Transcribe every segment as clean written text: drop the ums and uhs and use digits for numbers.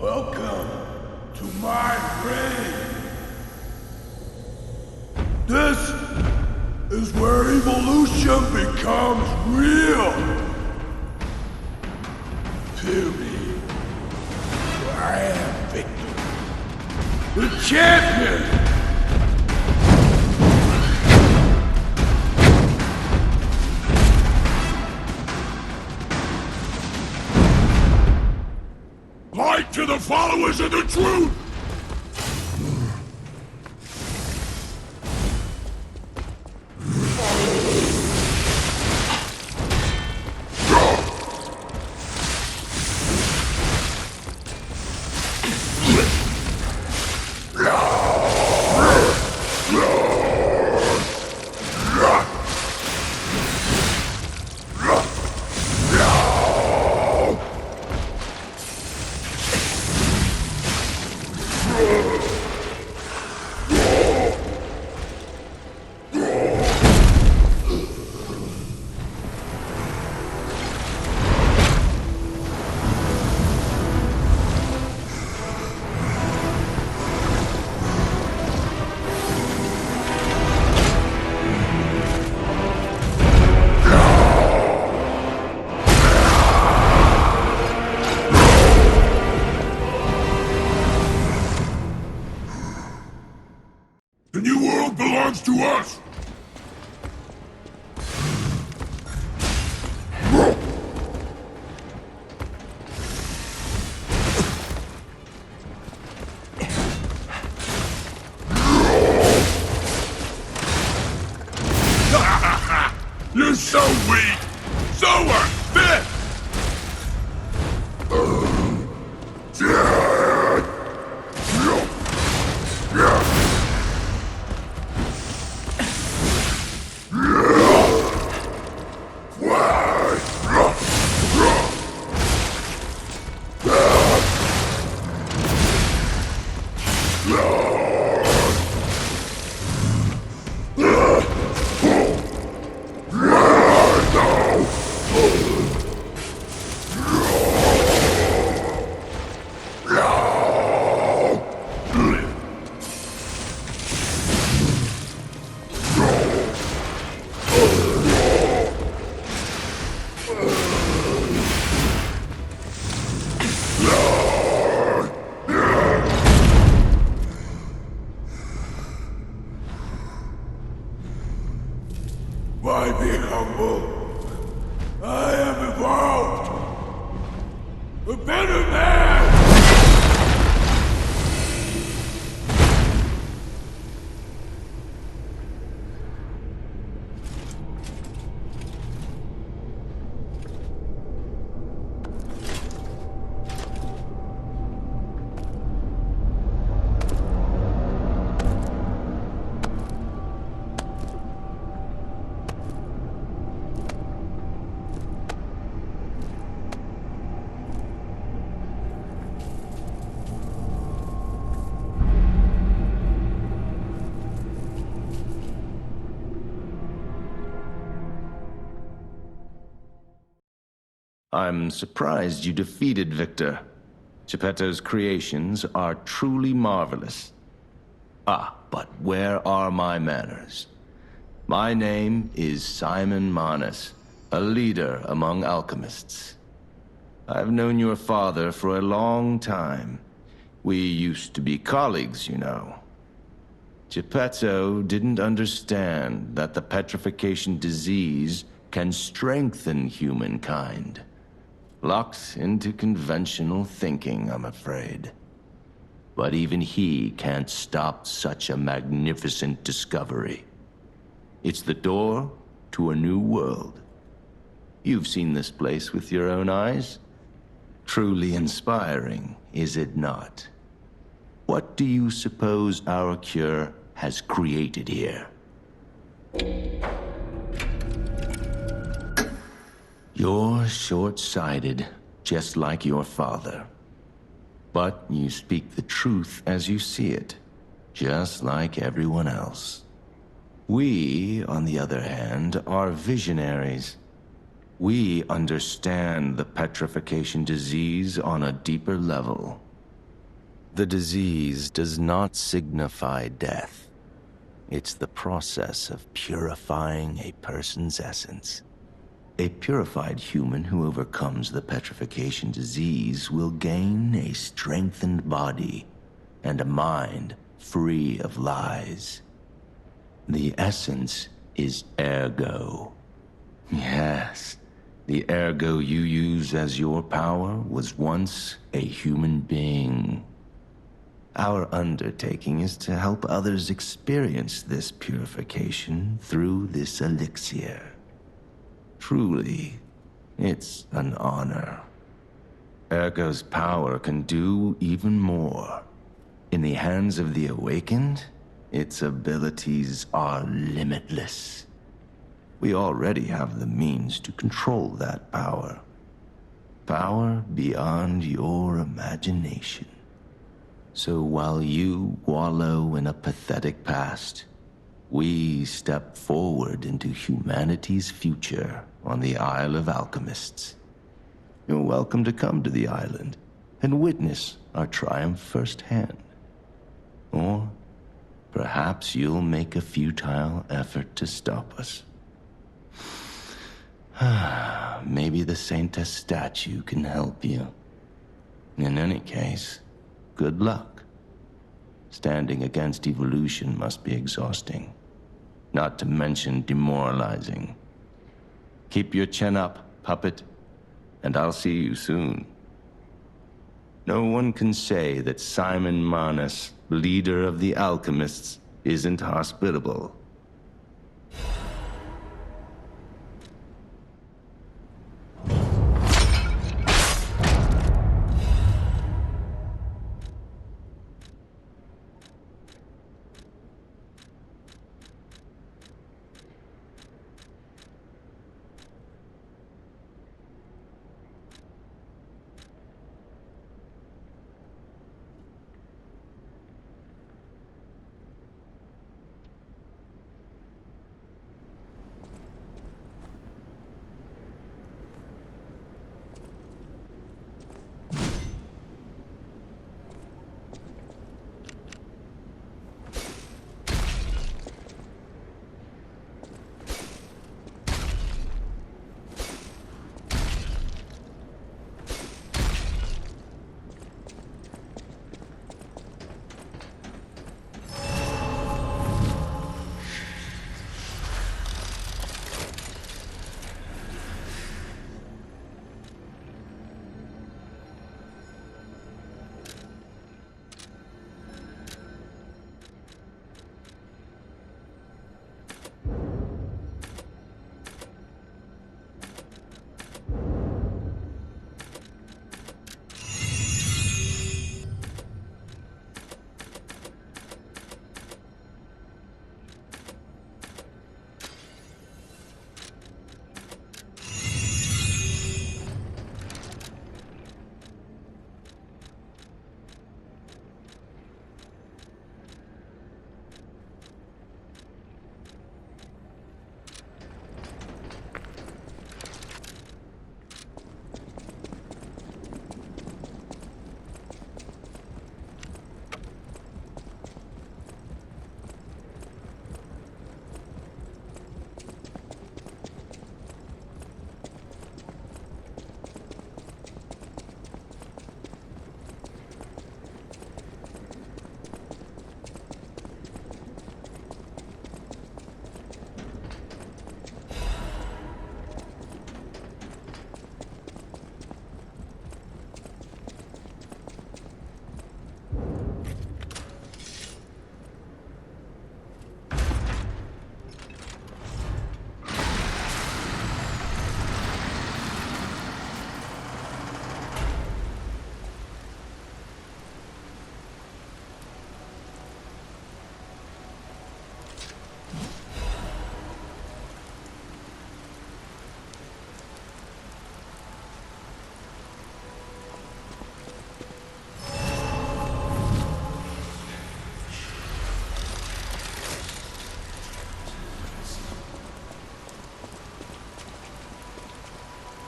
Welcome to my reign. This is where evolution becomes real. Fear me, for I am Victor, the champion. Light to the followers of the truth! The new world belongs to us! You're so weak! So unfit! Why be humble? I am evolved! A better man! I'm surprised you defeated Victor. Geppetto's creations are truly marvelous. Ah, but where are my manners? My name is Simon Manus, a leader among alchemists. I've known your father for a long time. We used to be colleagues, you know. Geppetto didn't understand that the petrification disease can strengthen humankind. Locked into conventional thinking, I'm afraid. But even he can't stop such a magnificent discovery. It's the door to a new world. You've seen this place with your own eyes. Truly inspiring, is it not? What do you suppose our cure has created here? You're short-sighted, just like your father. But you speak the truth as you see it, just like everyone else. We, on the other hand, are visionaries. We understand the petrification disease on a deeper level. The disease does not signify death. It's the process of purifying a person's essence. A purified human who overcomes the petrification disease will gain a strengthened body and a mind free of lies. The essence is ergo. Yes, the ergo you use as your power was once a human being. Our undertaking is to help others experience this purification through this elixir. Truly, it's an honor. Ergo's power can do even more. In the hands of the awakened, its abilities are limitless. We already have the means to control that power. Power beyond your imagination. So while you wallow in a pathetic past, we step forward into humanity's future on the Isle of Alchemists. You're welcome to come to the island and witness our triumph firsthand. Or perhaps you'll make a futile effort to stop us. Maybe the Saintess statue can help you. In any case, good luck. Standing against evolution must be exhausting, not to mention demoralizing. Keep your chin up, puppet, and I'll see you soon. No one can say that Simon Manus, leader of the alchemists, isn't hospitable.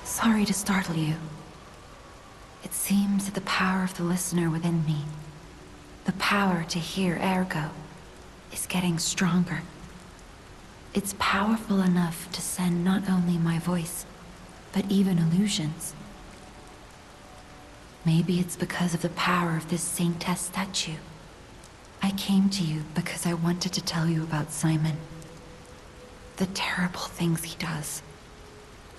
Sorry to startle you. It seems that the power of the listener within me The power to hear Ergo is getting stronger. It's powerful enough to send not only my voice, but even illusions. Maybe it's because of the power of this Saintess statue. I came to you because I wanted to tell you about Simon. The terrible things he does.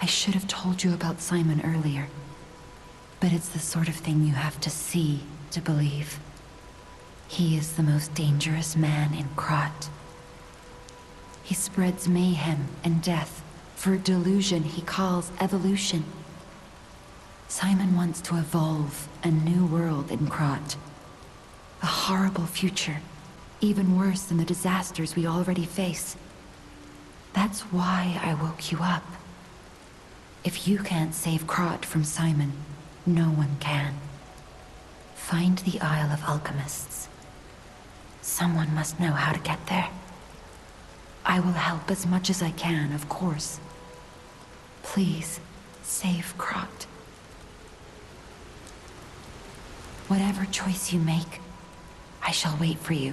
I should have told you about Simon earlier. But it's the sort of thing you have to see to believe. He is the most dangerous man in Krat. He spreads mayhem and death for a delusion he calls evolution. Simon wants to evolve a new world in Krat. A horrible future, even worse than the disasters we already face. That's why I woke you up. If you can't save Krat from Simon, no one can. Find the Isle of Alchemists. Someone must know how to get there. I will help as much as I can, of course. Please, save Krat. Whatever choice you make, I shall wait for you.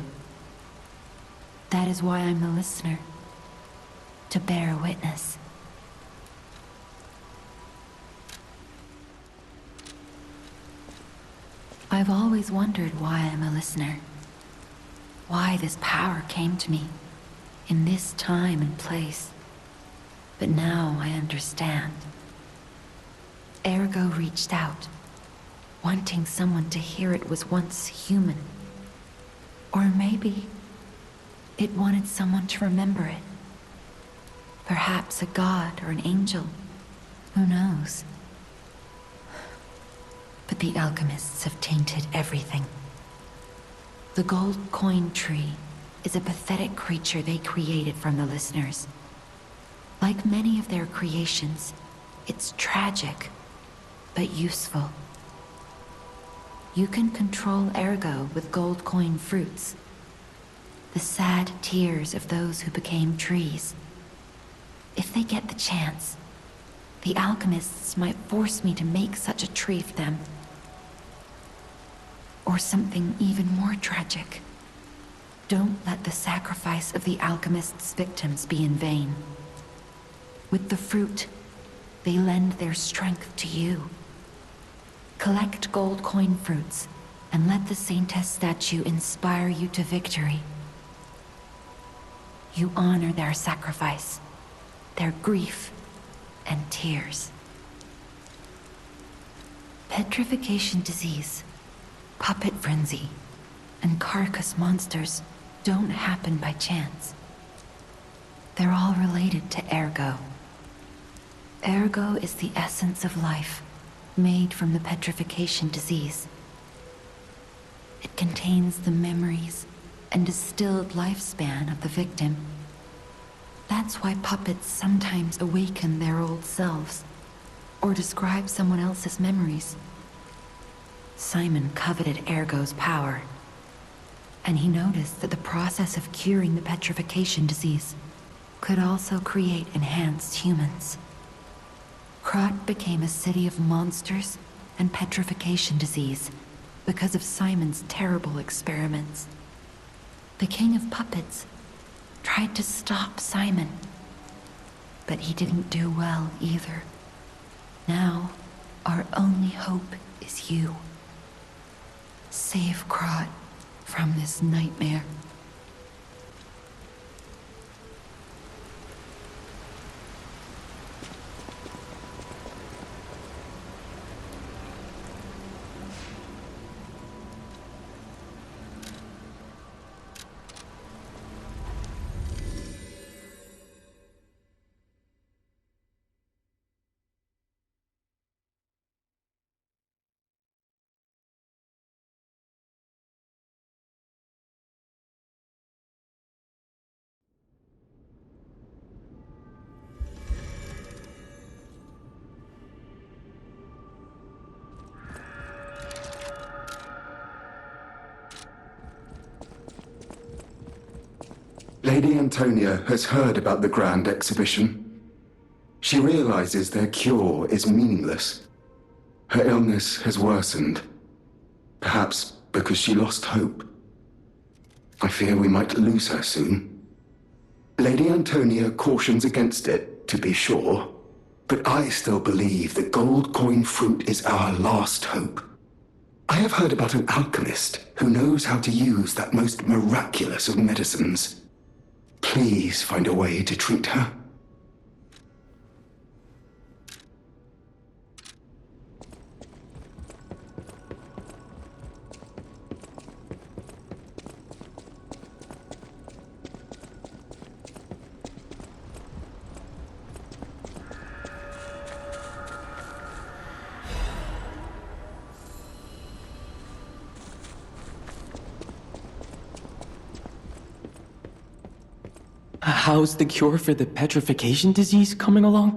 That is why I'm the listener. To bear witness. I've always wondered why I'm a listener. Why this power came to me, in this time and place. But now I understand. Ergo reached out, wanting someone to hear it was once human. Or maybe it wanted someone to remember it. Perhaps a god or an angel. Who knows? But the alchemists have tainted everything. The gold coin tree is a pathetic creature they created from the listeners. Like many of their creations, it's tragic, but useful. You can control Ergo with gold coin fruits. The sad tears of those who became trees. If they get the chance, the alchemists might force me to make such a tree for them. Or something even more tragic. Don't let the sacrifice of the alchemists' victims be in vain. With the fruit, they lend their strength to you. Collect gold coin fruits, and let the Saintess statue inspire you to victory. You honor their sacrifice, their grief, and tears. Petrification disease, puppet frenzy, and carcass monsters don't happen by chance. They're all related to Ergo. Ergo is the essence of life, made from the petrification disease. It contains the memories and distilled lifespan of the victim. That's why puppets sometimes awaken their old selves, or describe someone else's memories. Simon coveted Ergo's power, and he noticed that the process of curing the petrification disease could also create enhanced humans. Krat became a city of monsters and petrification disease because of Simon's terrible experiments. The King of Puppets tried to stop Simon, but he didn't do well either. Now, our only hope is you. Save Krat from this nightmare. Lady Antonia has heard about the Grand Exhibition. She realizes their cure is meaningless. Her illness has worsened. Perhaps because she lost hope. I fear we might lose her soon. Lady Antonia cautions against it, to be sure, but I still believe the gold coin fruit is our last hope. I have heard about an alchemist who knows how to use that most miraculous of medicines. Please find a way to treat her. How's the cure for the petrification disease coming along?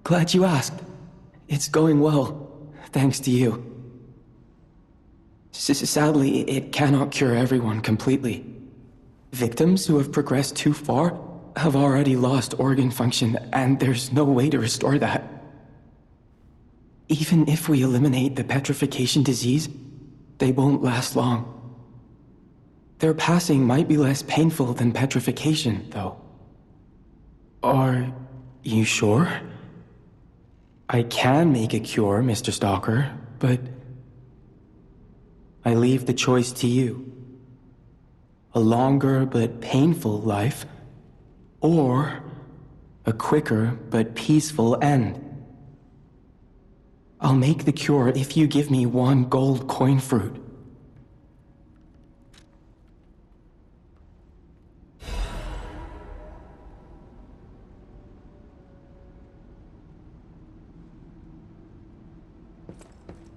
Glad you asked. It's going well, thanks to you. Sadly, it cannot cure everyone completely. Victims who have progressed too far have already lost organ function, and there's no way to restore that. Even if we eliminate the petrification disease, they won't last long. Their passing might be less painful than petrification, though. Are you sure? I can make a cure, Mr. Stalker, but I leave the choice to you. A longer but painful life, or a quicker but peaceful end. I'll make the cure if you give me one gold coin fruit.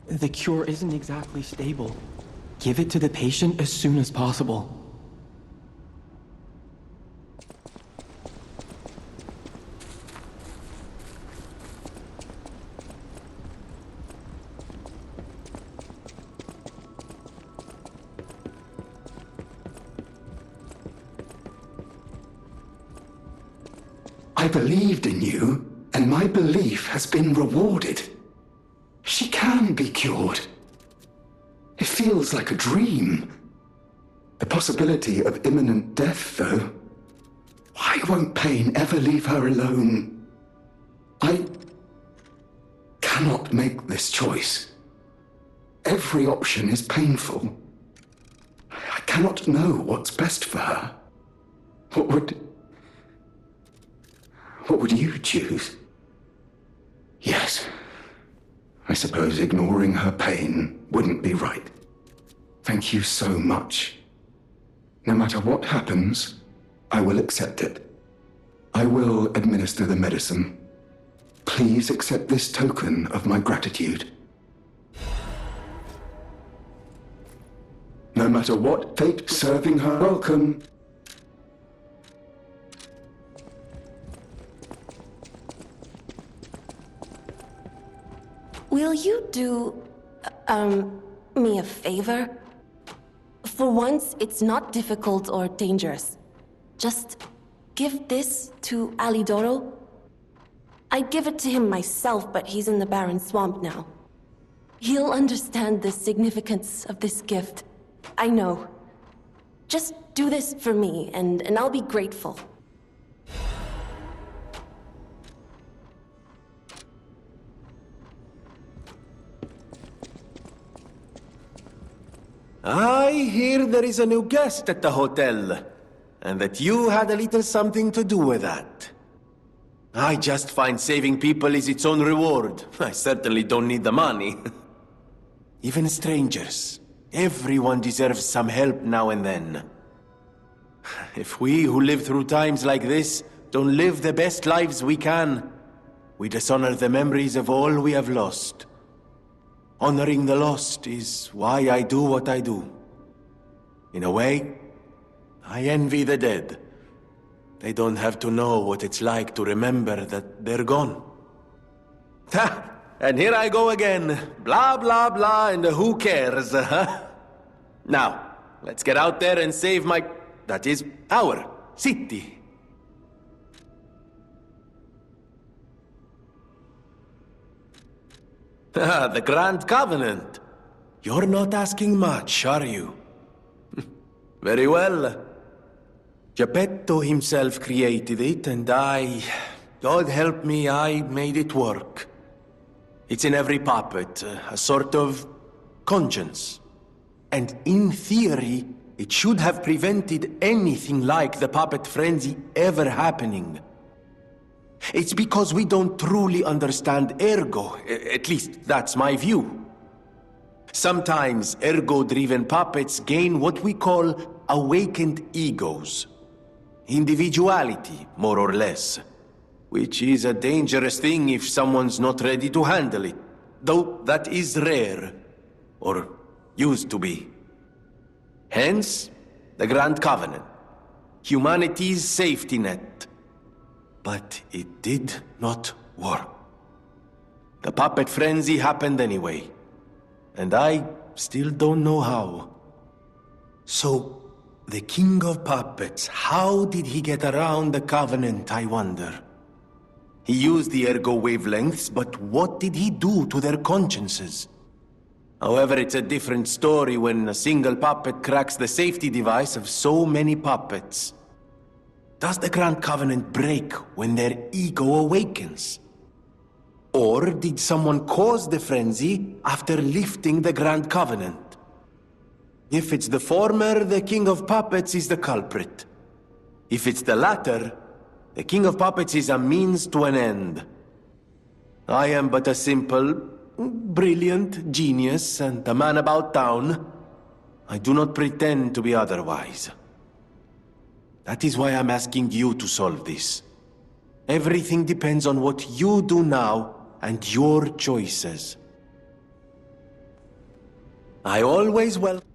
The cure isn't exactly stable. Give it to the patient as soon as possible. I believed in you, and my belief has been rewarded. She can be cured. It feels like a dream. The possibility of imminent death, though. Why won't pain ever leave her alone? I cannot make this choice. Every option is painful. I cannot know what's best for her. What would you choose? Yes. I suppose ignoring her pain wouldn't be right. Thank you so much. No matter what happens, I will accept it. I will administer the medicine. Please accept this token of my gratitude. No matter what fate serving her, welcome. Will you do, me a favor? For once, it's not difficult or dangerous. Just give this to Alidoro. I'd give it to him myself, but he's in the Barren Swamp now. He'll understand the significance of this gift. I know. Just do this for me, and I'll be grateful. I hear there is a new guest at the hotel, and that you had a little something to do with that. I just find saving people is its own reward. I certainly don't need the money. Even strangers. Everyone deserves some help now and then. If we who live through times like this don't live the best lives we can, we dishonor the memories of all we have lost. Honoring the lost is why I do what I do. In a way, I envy the dead. They don't have to know what it's like to remember that they're gone. Ha! And here I go again. Blah, blah, blah, and who cares, huh? Now, let's get out there and save my... that is, our city. Ah, the Grand Covenant. You're not asking much, are you? Very well. Geppetto himself created it, and God help me, I made it work. It's in every puppet, a sort of conscience. And in theory, it should have prevented anything like the puppet frenzy ever happening. It's because we don't truly understand Ergo, at least that's my view. Sometimes Ergo-driven puppets gain what we call awakened egos. Individuality, more or less. Which is a dangerous thing if someone's not ready to handle it. Though that is rare. Or used to be. Hence, the Grand Covenant. Humanity's safety net. But it did not work. The puppet frenzy happened anyway. And I still don't know how. So, the King of Puppets, how did he get around the Covenant, I wonder? He used the Ergo wavelengths, but what did he do to their consciences? However, it's a different story when a single puppet cracks the safety device of so many puppets. Does the Grand Covenant break when their ego awakens? Or did someone cause the frenzy after lifting the Grand Covenant? If it's the former, the King of Puppets is the culprit. If it's the latter, the King of Puppets is a means to an end. I am but a simple, brilliant genius and a man about town. I do not pretend to be otherwise. That is why I'm asking you to solve this. Everything depends on what you do now and your choices. I always welcome.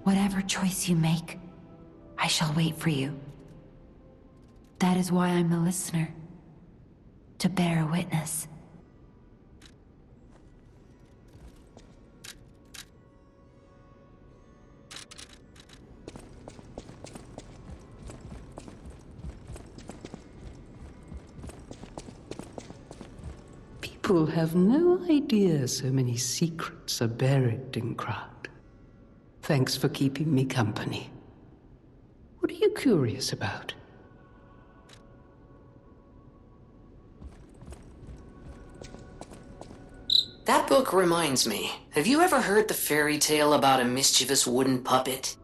Whatever choice you make, I shall wait for you. That is why I'm a listener. To bear witness. People have no idea so many secrets are buried in Krat. Thanks for keeping me company. What are you curious about? That book reminds me. Have you ever heard the fairy tale about a mischievous wooden puppet?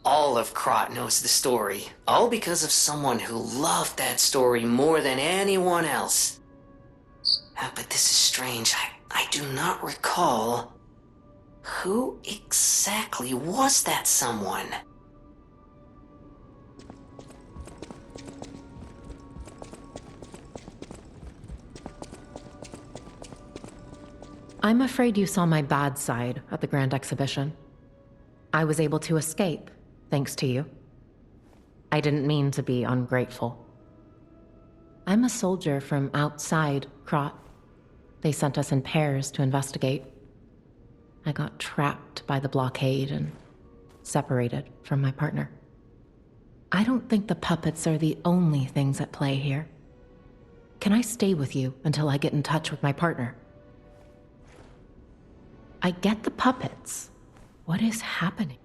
All of Krat knows the story, all because of someone who loved that story more than anyone else. But this is strange. I do not recall. Who exactly was that someone? I'm afraid you saw my bad side at the Grand Exhibition. I was able to escape, thanks to you. I didn't mean to be ungrateful. I'm a soldier from outside Krat. They sent us in pairs to investigate. I got trapped by the blockade and separated from my partner. I don't think the puppets are the only things at play here. Can I stay with you until I get in touch with my partner? I get the puppets. What is happening?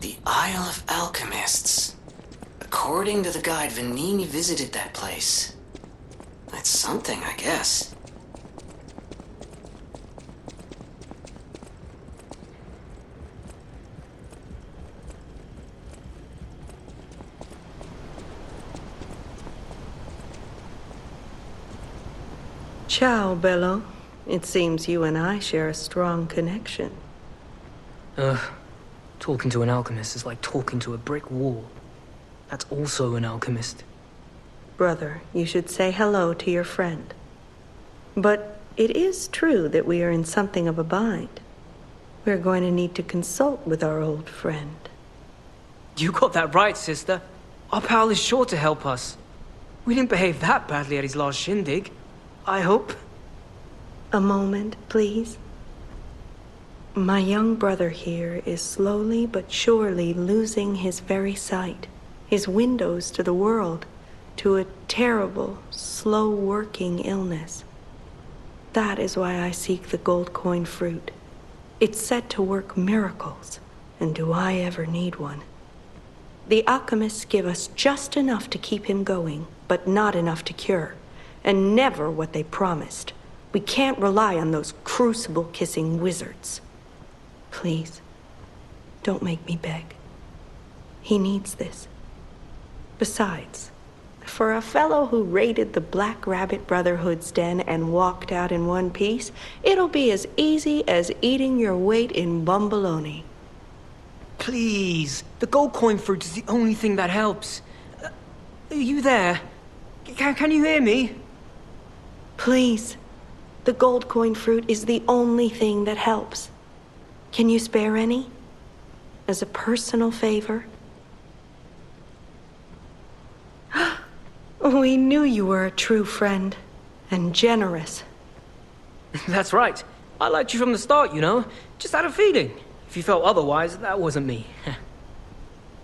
The Isle of Alchemists. According to the guide, Venini visited that place. That's something, I guess. Ciao, Bello. It seems you and I share a strong connection. Talking to an alchemist is like talking to a brick wall. That's also an alchemist. Brother, you should say hello to your friend. But it is true that we are in something of a bind. We're going to need to consult with our old friend. You got that right, sister. Our pal is sure to help us. We didn't behave that badly at his last shindig. I hope. A moment, please. My young brother here is slowly but surely losing his very sight, his windows to the world, to a terrible, slow-working illness. That is why I seek the gold coin fruit. It's said to work miracles, and do I ever need one? The alchemists give us just enough to keep him going, but not enough to cure, and never what they promised. We can't rely on those crucible-kissing wizards. Please, don't make me beg. He needs this. Besides, for a fellow who raided the Black Rabbit Brotherhood's den and walked out in one piece, it'll be as easy as eating your weight in bumbaloni. Please, the gold coin fruit is the only thing that helps. Are you there? Can you hear me? Please, the gold coin fruit is the only thing that helps. Can you spare any? As a personal favor? We knew you were a true friend, and generous. That's right. I liked you from the start, you know. Just had a feeling. If you felt otherwise, that wasn't me.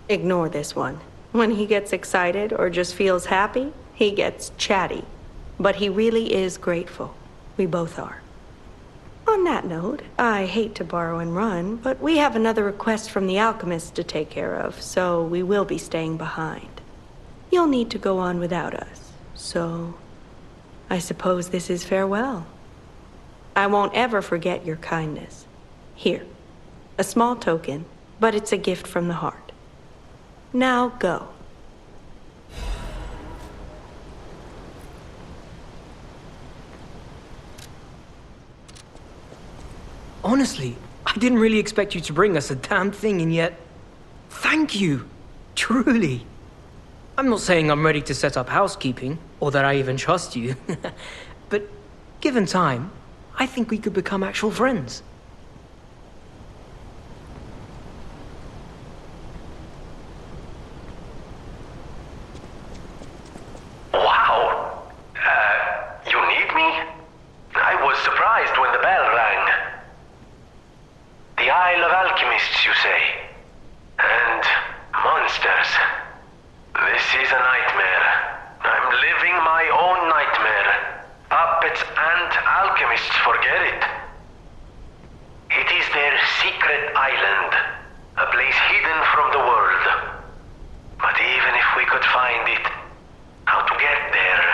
Ignore this one. When he gets excited or just feels happy, he gets chatty. But he really is grateful. We both are. On that note, I hate to borrow and run, but we have another request from the alchemist to take care of, so we will be staying behind. You'll need to go on without us, so I suppose this is farewell. I won't ever forget your kindness. Here, a small token, but it's a gift from the heart. Now go. Honestly, I didn't really expect you to bring us a damn thing, and yet... Thank you. Truly. I'm not saying I'm ready to set up housekeeping, or that I even trust you. But given time, I think we could become actual friends. Wow! You need me? I was surprised when the bell rang. The Isle of Alchemists, you say? And monsters. This is a nightmare. I'm living my own nightmare. Puppets and alchemists forget it. It is their secret island, a place hidden from the world. But even if we could find it, how to get there?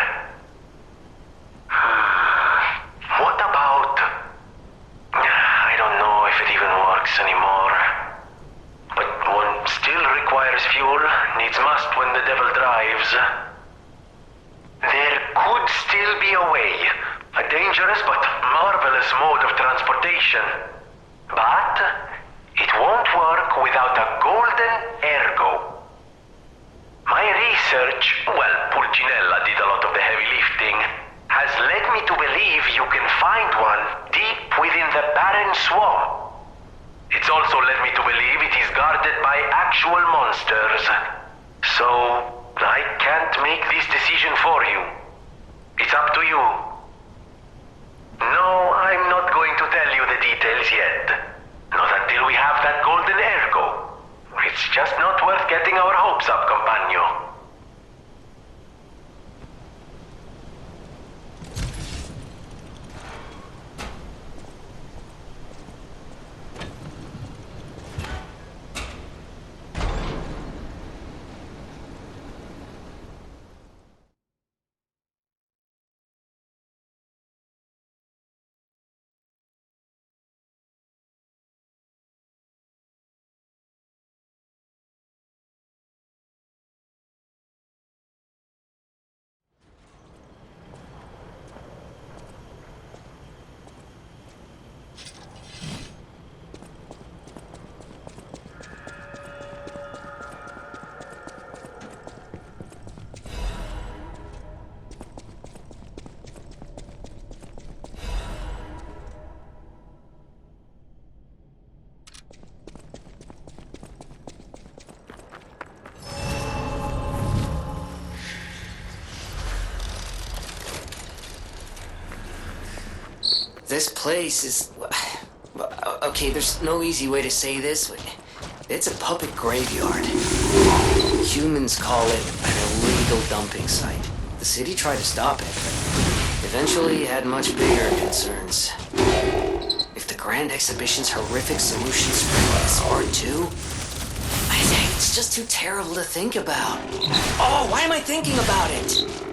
What about... I don't know if it even works anymore. But one still requires fuel, needs must when the devil drives. There could still be a way. A dangerous but marvelous mode of transportation. But it won't work without a golden ergo. My research, well, Pulcinella did a lot of the heavy lifting, has led me to believe you can find one deep within the barren swamp. It's also led me to believe it is guarded by actual monsters. So, I can't make this decision for you. It's up to you. No, I'm not going to tell you the details yet. Not until we have that golden ergo. It's just not worth getting our hopes up, compagno. This place is... Okay, there's no easy way to say this, but it's a puppet graveyard. Humans call it an illegal dumping site. The city tried to stop it, but eventually had much bigger concerns. If the Grand Exhibition's horrific solution spread like this Part 2, I think it's just too terrible to think about. Oh, why am I thinking about it?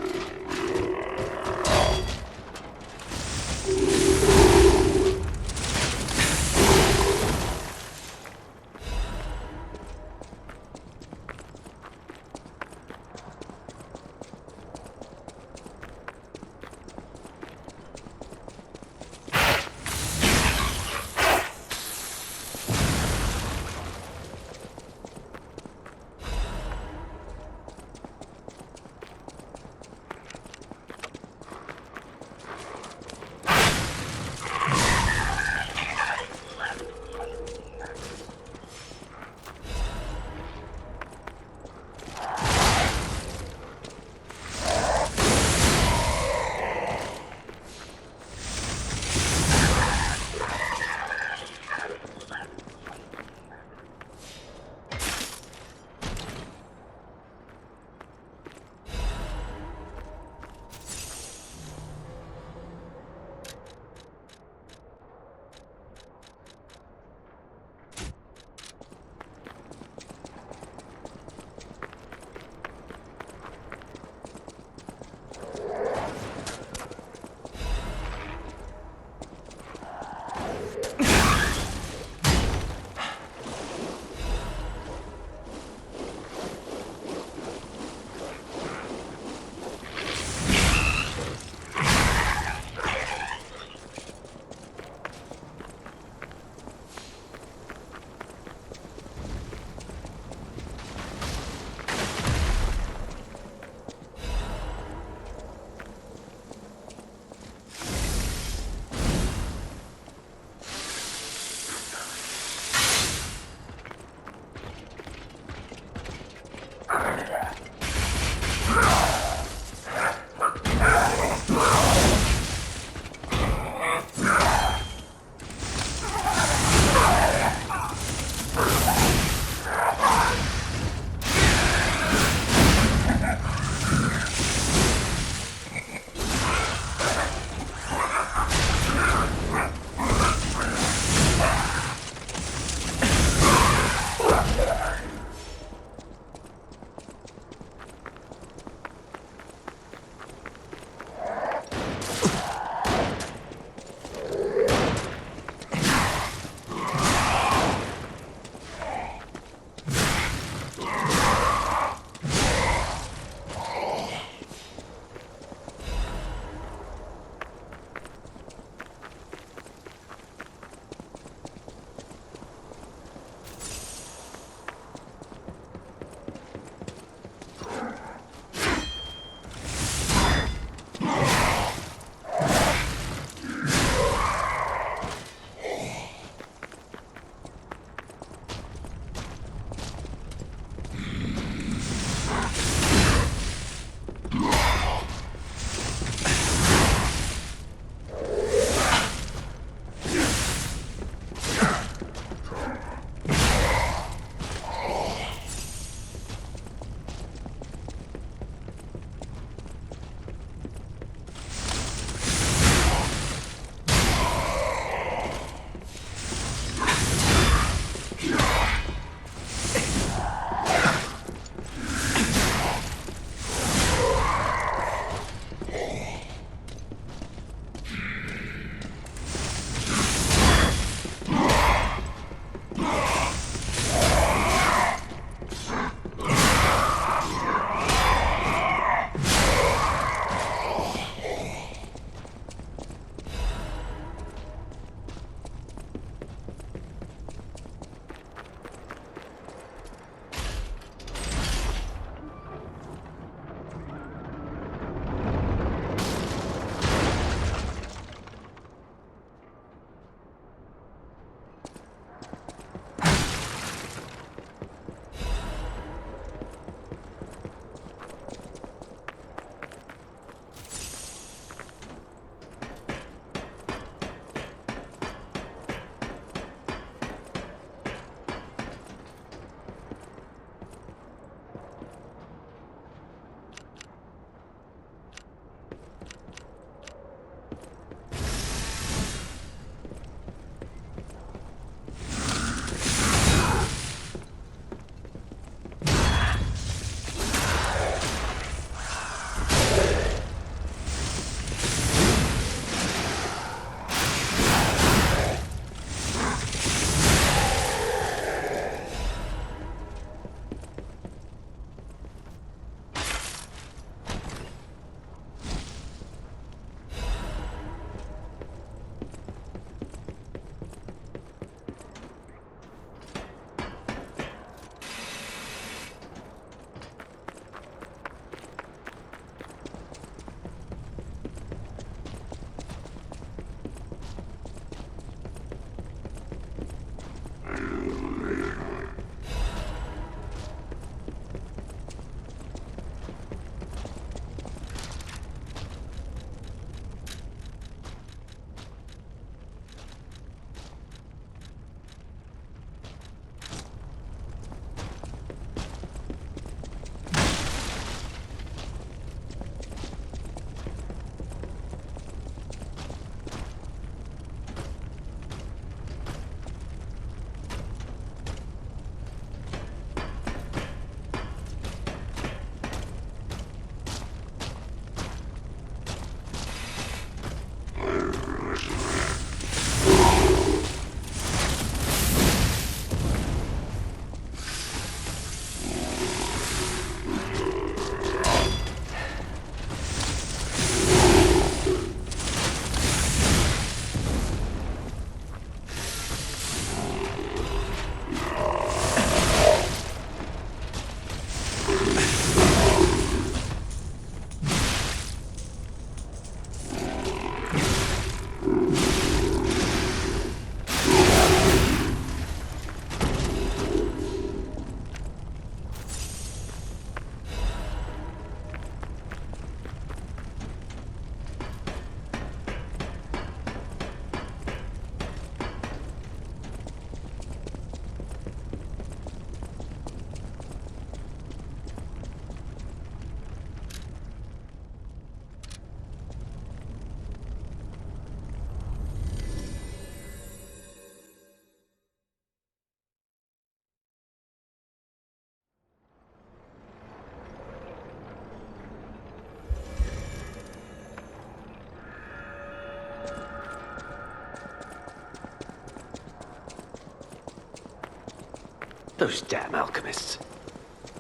Those damn alchemists.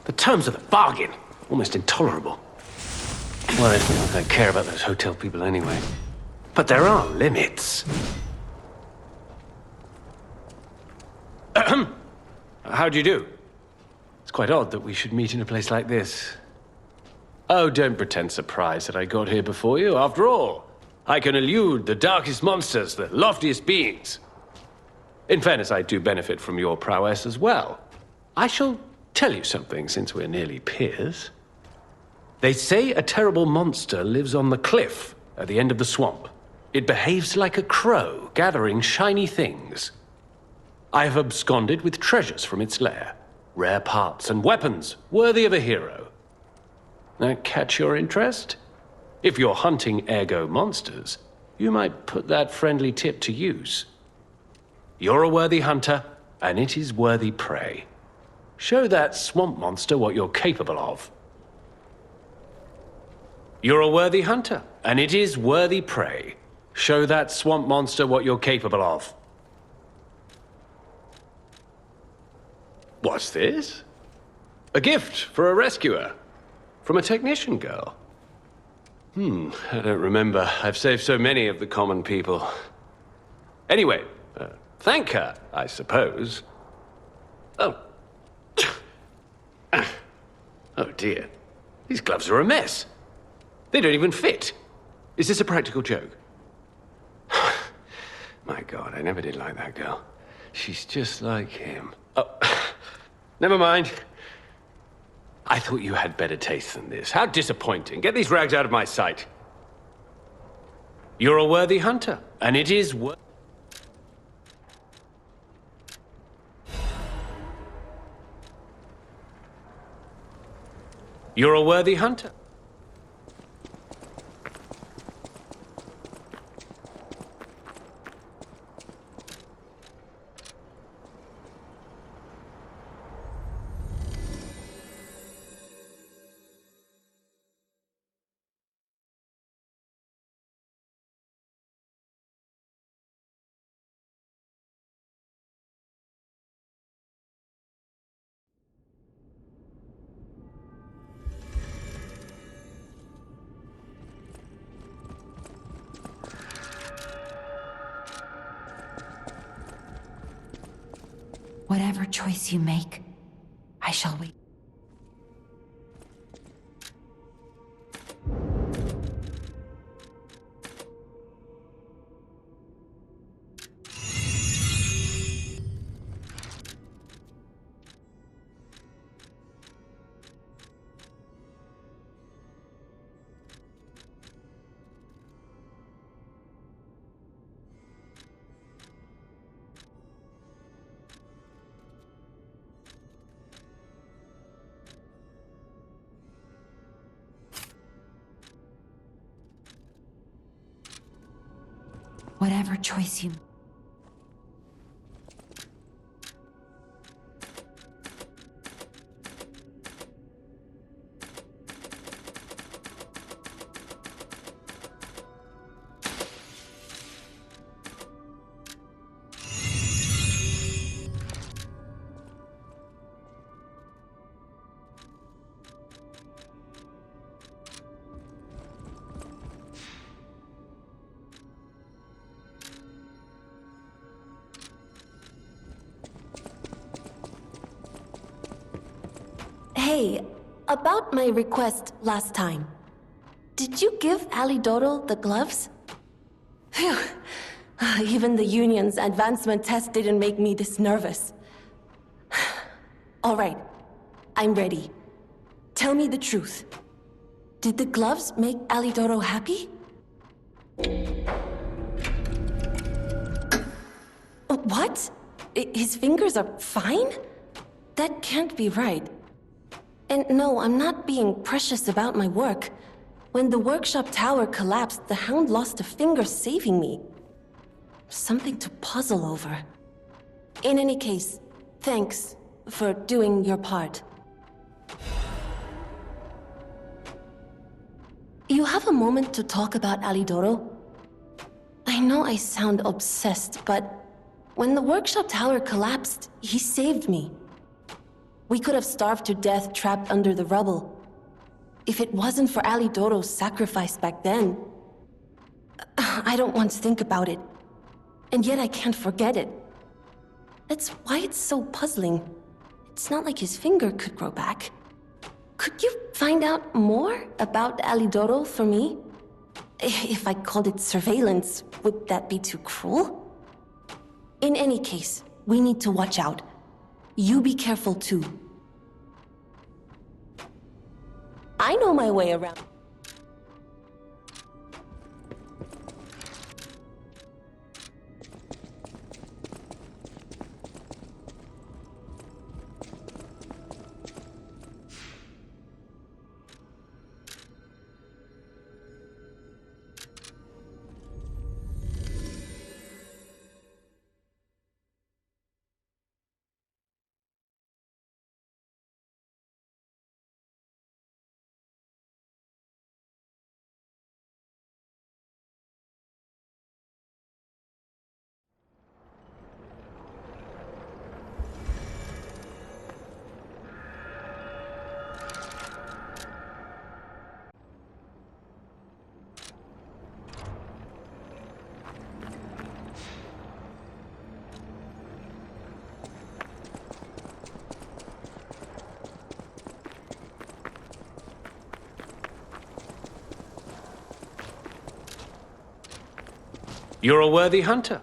The terms of the bargain, almost intolerable. Well, I don't care about those hotel people anyway. But there are limits. How do you do? It's quite odd that we should meet in a place like this. Oh, don't pretend surprised that I got here before you. After all, I can elude the darkest monsters, the loftiest beings. In fairness, I do benefit from your prowess as well. I shall tell you something, since we're nearly peers. They say a terrible monster lives on the cliff at the end of the swamp. It behaves like a crow, gathering shiny things. I have absconded with treasures from its lair. Rare parts and weapons, worthy of a hero. That catch your interest? If you're hunting ergo monsters, you might put that friendly tip to use. You're a worthy hunter, and it is worthy prey. Show that swamp monster what you're capable of. You're a worthy hunter, and it is worthy prey. Show that swamp monster what you're capable of. What's this? A gift for a rescuer. From a technician girl. I don't remember. I've saved so many of the common people. Anyway, thank her, I suppose. Oh. Oh dear. These gloves are a mess. They don't even fit. Is this a practical joke? My God, I never did like that girl. She's just like him. Oh, never mind. I thought you had better taste than this. How disappointing. Get these rags out of my sight. You're a worthy hunter, and it is You're a worthy hunter. Whatever choice you make, I shall wait. Whatever choice you... Hey, about my request last time. Did you give Alidoro the gloves? Phew. Even the Union's advancement test didn't make me this nervous. All right, I'm ready. Tell me the truth. Did the gloves make Alidoro happy? What? His fingers are fine? That can't be right. And no, I'm not being precious about my work. When the workshop tower collapsed, the Hound lost a finger saving me. Something to puzzle over. In any case, thanks for doing your part. You have a moment to talk about Alidoro? I know I sound obsessed, but when the workshop tower collapsed, he saved me. We could have starved to death trapped under the rubble. If it wasn't for Alidoro's sacrifice back then... I don't want to think about it. And yet I can't forget it. That's why it's so puzzling. It's not like his finger could grow back. Could you find out more about Alidoro for me? If I called it surveillance, would that be too cruel? In any case, we need to watch out. You be careful too. I know my way around. You're a worthy hunter.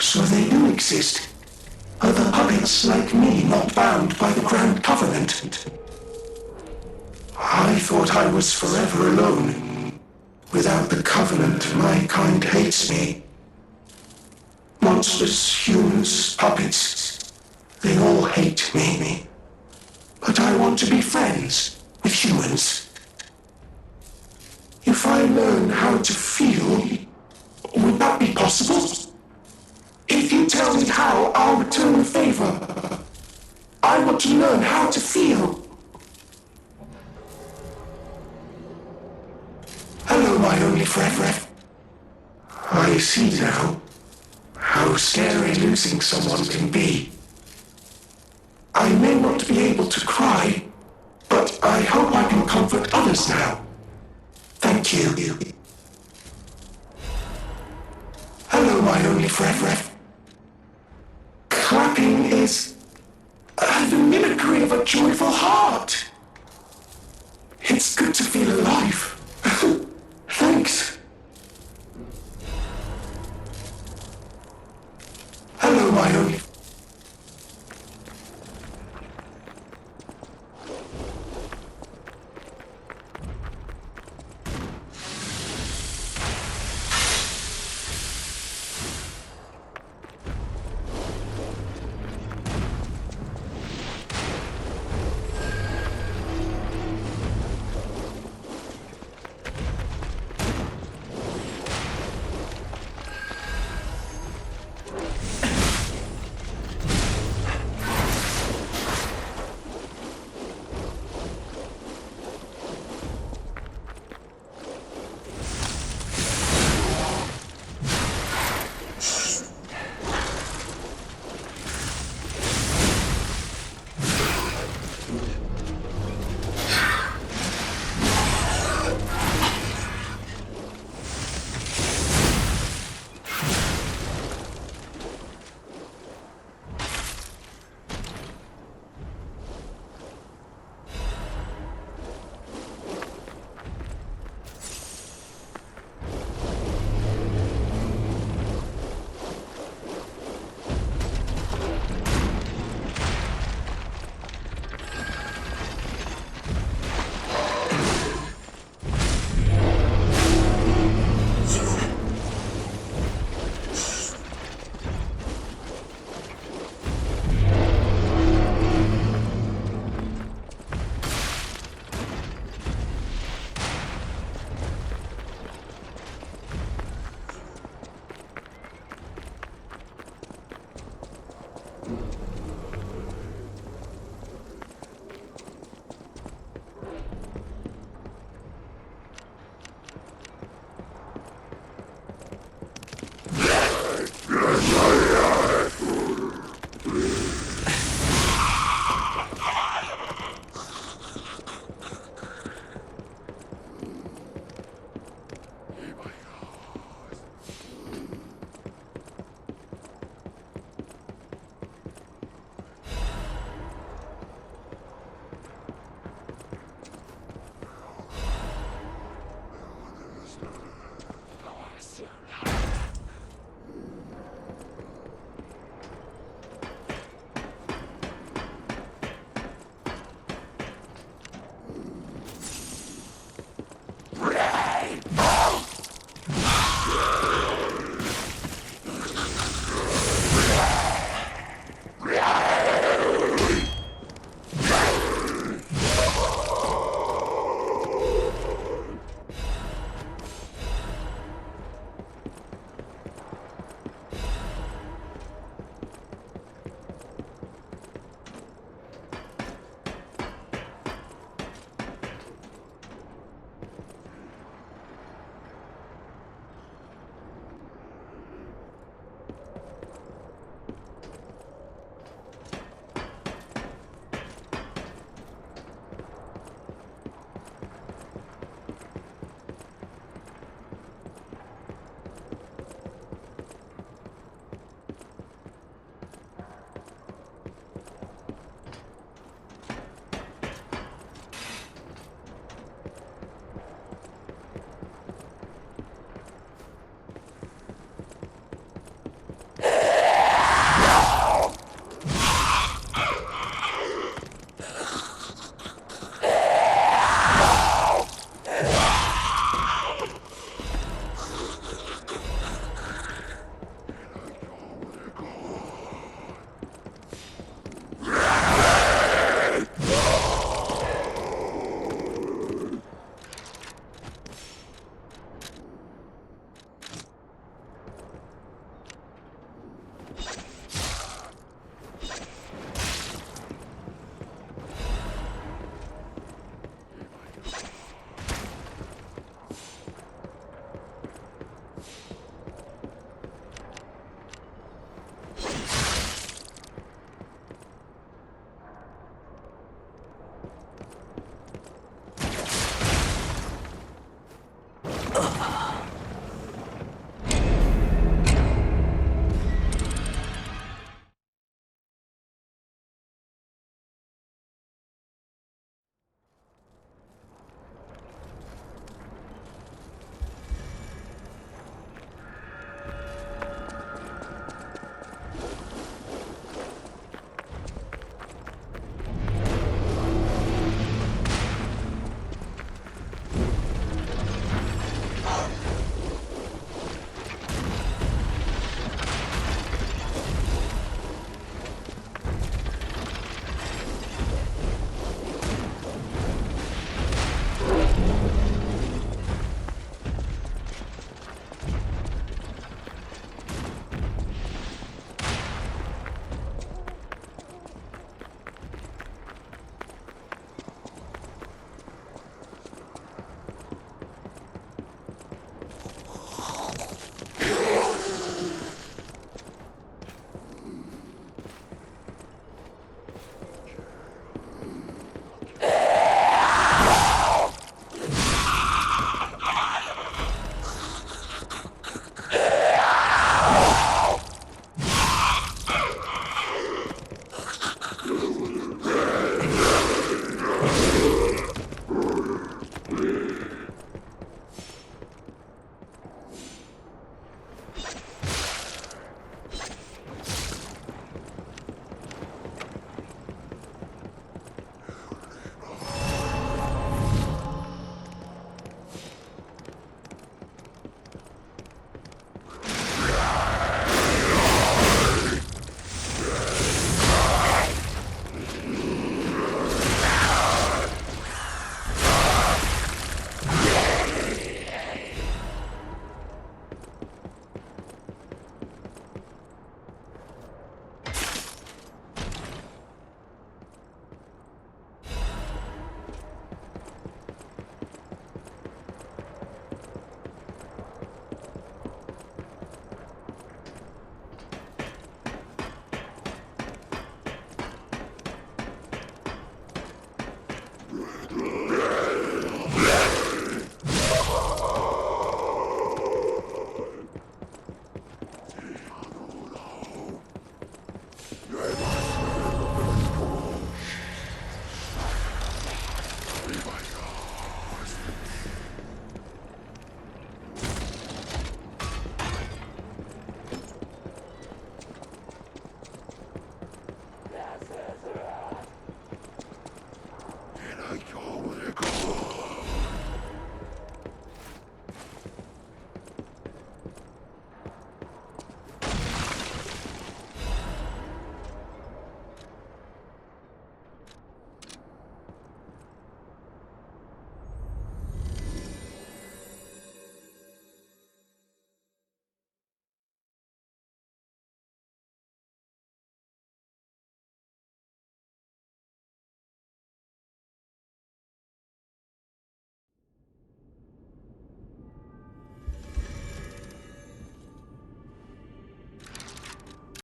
So they do exist. Other puppets like me not bound by the Grand Covenant. I thought I was forever alone. Without the Covenant, my kind hates me. Monsters, humans, puppets, they all hate me. But I want to be friends with humans. If I learn how to feel, would that be possible? If you tell me how, I'll return the favor. I want to learn how to feel. Hello, my only friend. I see now how scary losing someone can be. I may not be able to cry, but I hope I can comfort others now. Thank you. Hello, my only friend. Clapping is the mimicry of a joyful heart. It's good to feel alive. Thanks. Hello, my only